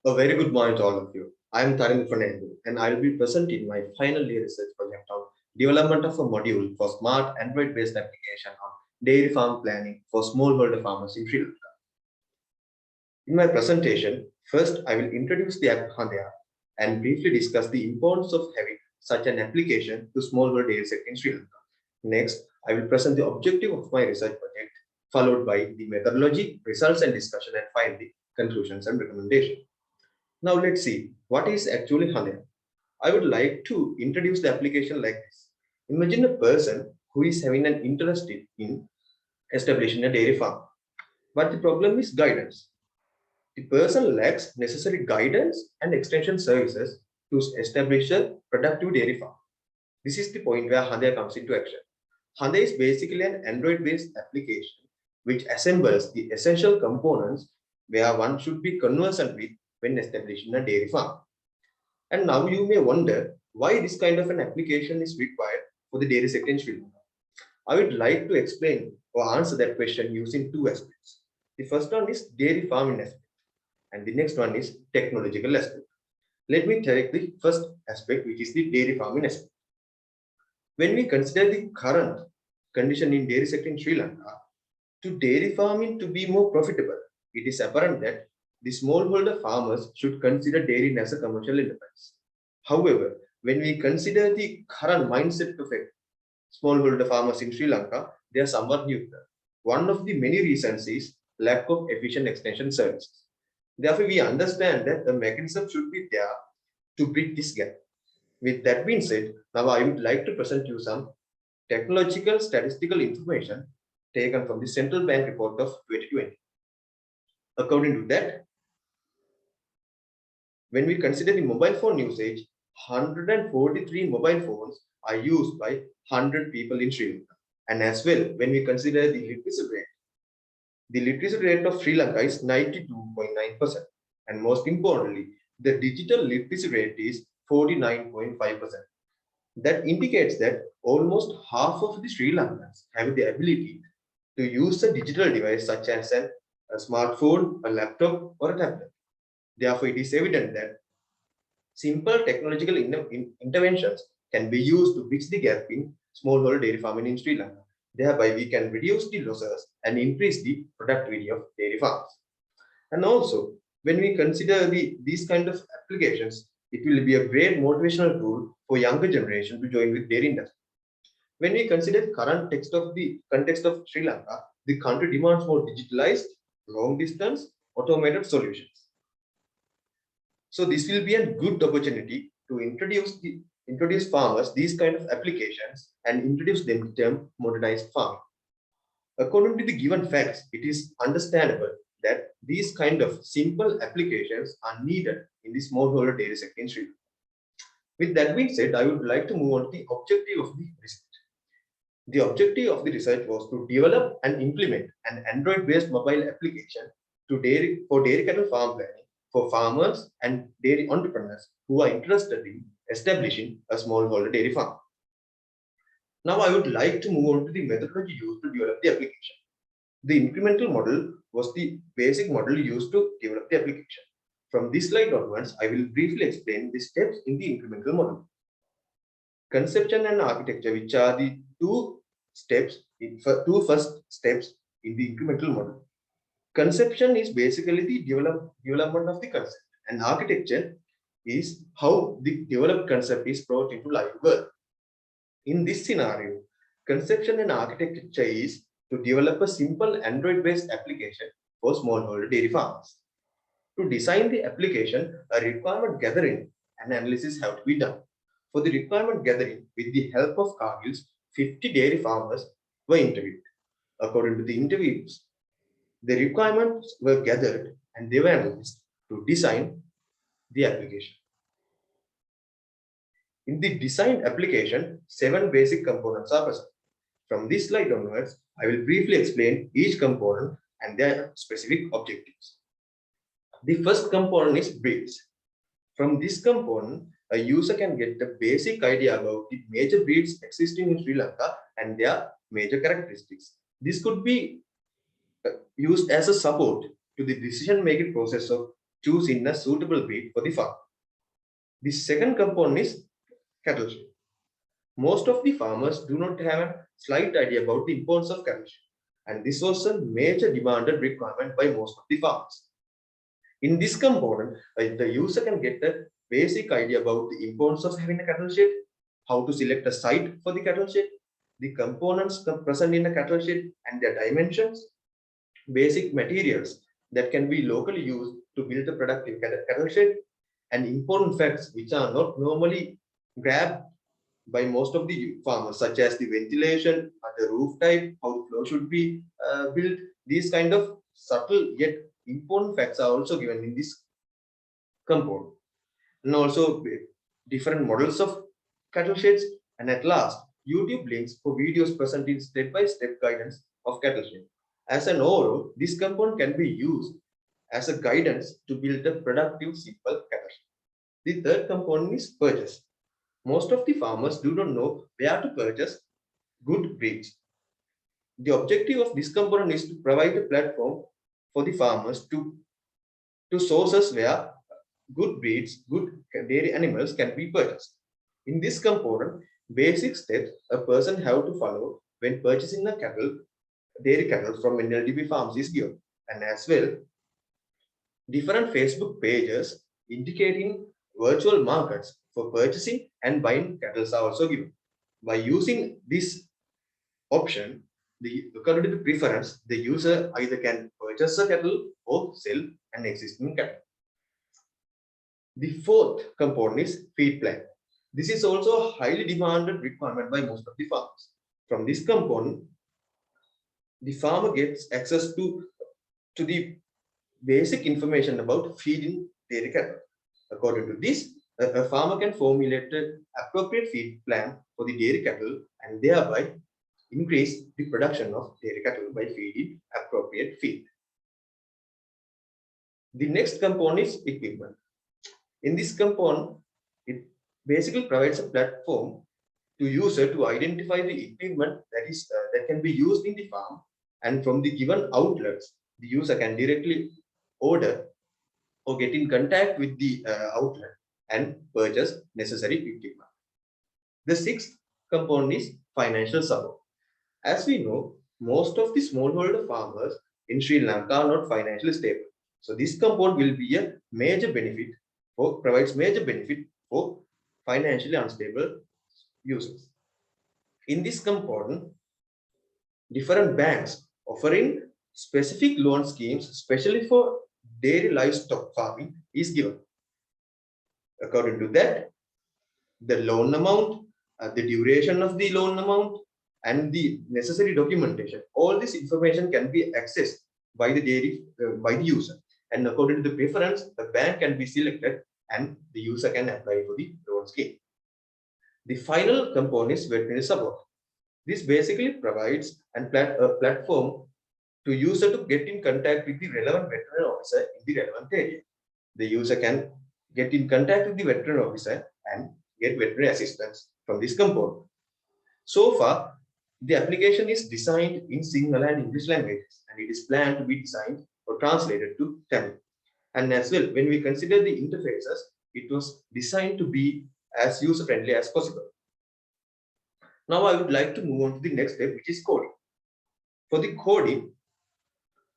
A very good morning to all of you. I am Tarun Fernando and I will be presenting my final year research project on development of a module for smart Android-based application on dairy farm planning for smallholder farmers in Sri Lanka. In my presentation, first I will introduce the app Handya and briefly discuss the importance of having such an application to smallholder dairy sector in Sri Lanka. Next, I will present the objective of my research project, followed by the methodology, results and discussion, and finally conclusions and recommendations. Now let's see what is actually Hanea. I would like to introduce the application like this. Imagine a person who is having an interest in establishing a dairy farm, but the problem is guidance. The person lacks necessary guidance and extension services to establish a productive dairy farm. This is the point where Hanea comes into action. Hanea is basically an Android-based application which assembles the essential components where one should be conversant with when establishing a dairy farm. And now you may wonder why this kind of an application is required for the dairy sector in Sri Lanka. I would like to explain or answer that question using two aspects. The first one is dairy farming aspect, and the next one is technological aspect. Let me take the first aspect, which is the dairy farming aspect. When we consider the current condition in dairy sector in Sri Lanka, to dairy farming to be more profitable, it is apparent that the smallholder farmers should consider dairying as a commercial enterprise. However, when we consider the current mindset of smallholder farmers in Sri Lanka, they are somewhat neutral. One of the many reasons is lack of efficient extension services. Therefore, we understand that the mechanism should be there to bridge this gap. With that being said, now I would like to present you some technological statistical information taken from the Central Bank report of 2020. According to that, when we consider the mobile phone usage, 143 mobile phones are used by 100 people in Sri Lanka. And as well, when we consider the literacy rate of Sri Lanka is 92.9%. And most importantly, the digital literacy rate is 49.5%. That indicates that almost half of the Sri Lankans have the ability to use a digital device such as a smartphone, a laptop, or a tablet. Therefore, it is evident that simple technological interventions can be used to bridge the gap in smallholder dairy farming in Sri Lanka. Thereby, we can reduce the losses and increase the productivity of dairy farms. And also, when we consider these kind of applications, it will be a great motivational tool for younger generation to join with dairy industry. When we consider the current context of Sri Lanka, the country demands more digitalized, long distance, automated solutions. So this will be a good opportunity to introduce farmers these kind of applications and introduce them to term modernized farming. According to the given facts, it is understandable that these kind of simple applications are needed in the smallholder dairy sector in Sri Lanka. With that being said, I would like to move on to the objective of the research. The objective of the research was to develop and implement an Android-based mobile application for dairy cattle farm planning for farmers and dairy entrepreneurs who are interested in establishing a smallholder dairy farm. Now I would like to move on to the methodology used to develop the application. The incremental model was the basic model used to develop the application. From this slide onwards, I will briefly explain the steps in the incremental model. Conception and architecture, which are the two first steps in the incremental model. Conception is basically the development of the concept, and architecture is how the developed concept is brought into live world. In this scenario, conception and architecture is to develop a simple Android-based application for smallholder dairy farmers. To design the application, a requirement gathering and analysis have to be done. For the requirement gathering, with the help of Cargill's, 50 dairy farmers were interviewed. According to the interviews, the requirements were gathered and they were analyzed to design the application. In the designed application, 7 basic components are present. From this slide onwards, I will briefly explain each component and their specific objectives. The first component is breeds. From this component, a user can get a basic idea about the major breeds existing in Sri Lanka and their major characteristics. This could be used as a support to the decision-making process of choosing a suitable breed for the farm. The second component is cattle shed. Most of the farmers do not have a slight idea about the importance of cattle shed, and this was a major demanded requirement by most of the farmers. In this component, the user can get a basic idea about the importance of having a cattle shed, how to select a site for the cattle shed, the components present in a cattle shed and their dimensions, basic materials that can be locally used to build a productive cattle shed, and important facts which are not normally grabbed by most of the farmers, such as the ventilation, the roof type, how the floor should be built. These kind of subtle yet important facts are also given in this compound, and also different models of cattle sheds, and at last YouTube links for videos presenting step-by-step guidance of cattle shed. As an overall, this compound can be used as a guidance to build a productive, simple cattle shed. The third component is purchase. Most of the farmers do not know where to purchase good breeds. The objective of this component is to provide a platform for the farmers to sources where good breeds, good dairy animals can be purchased. In this component, basic steps a person have to follow when purchasing a dairy cattle from NLDB farms is given, and as well, different Facebook pages indicating virtual markets for purchasing and buying cattle are also given. By using this option, according to the preference, the user either can purchase a cattle or sell an existing cattle. The fourth component is feed plan. This is also a highly demanded requirement by most of the farmers. From this component, the farmer gets access to the basic information about feeding dairy cattle. According to this, a farmer can formulate an appropriate feed plan for the dairy cattle and thereby increase the production of dairy cattle by feeding appropriate feed. The next component is equipment. In this component, it basically provides a platform to user to identify the equipment that can be used in the farm, and from the given outlets, the user can directly order or get in contact with the outlet and purchase necessary equipment. The sixth component is financial support. As we know, most of the smallholder farmers in Sri Lanka are not financially stable. So this component will be a major benefit provides major benefit for financially unstable users. In this component, different banks offering specific loan schemes, especially for dairy livestock farming, is given. According to that, the loan amount, the duration of the loan amount, and the necessary documentation, all this information can be accessed by by the user. And according to the preference, the bank can be selected and the user can apply for the loan scheme. The final component is veterinary support. This basically provides a platform to user to get in contact with the relevant veterinary officer in the relevant area. The user can get in contact with the veterinary officer and get veterinary assistance from this component. So far, the application is designed in Sinhala and English languages, and it is planned to be designed or translated to Tamil. And as well, when we consider the interfaces, it was designed to be as user-friendly as possible. Now I would like to move on to the next step, which is coding. For the coding,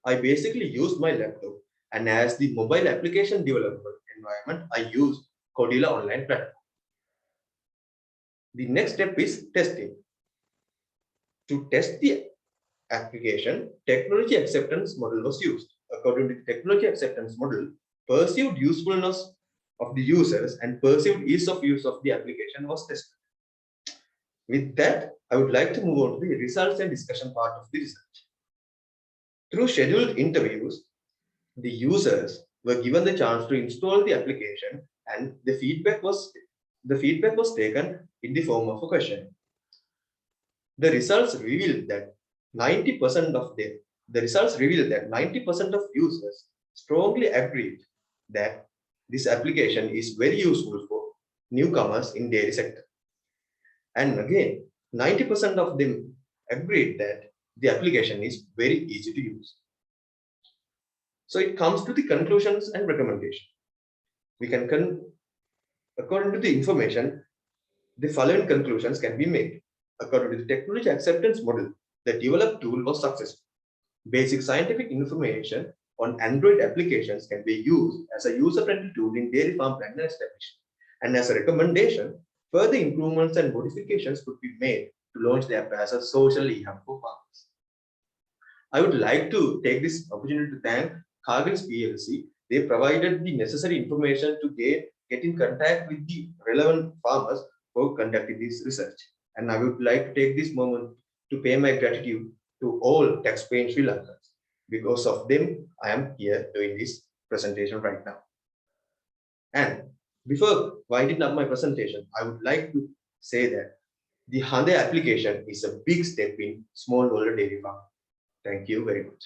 I basically used my laptop, and as the mobile application development environment, I used Codilla Online platform. The next step is testing. To test the application, technology acceptance model was used. According to the technology acceptance model, perceived usefulness of the users and perceived ease of use of the application was tested. With that, I would like to move on to the results and discussion part of the research. Through scheduled interviews, the users were given the chance to install the application, and the feedback was taken in the form of a question. The results revealed that 90% of users strongly agreed that this application is very useful for newcomers in dairy sector. And again, 90% of them agreed that the application is very easy to use. So it comes to the conclusions and recommendation. We can, according to the information, the following conclusions can be made. According to the technology acceptance model, the developed tool was successful. Basic scientific information on Android applications can be used as a user-friendly tool in dairy farm planning and establishment. And as a recommendation, further improvements and modifications could be made to launch the app as a social e-hub for farmers. I would like to take this opportunity to thank Cargill's PLC. They provided the necessary information to get in contact with the relevant farmers for conducting this research. And I would like to take this moment to pay my gratitude to all taxpaying Sri Lankans. Because of them, I am here doing this presentation right now. And before winding up my presentation, I would like to say that the Hande application is a big step in smallholder dairy farming. Thank you very much.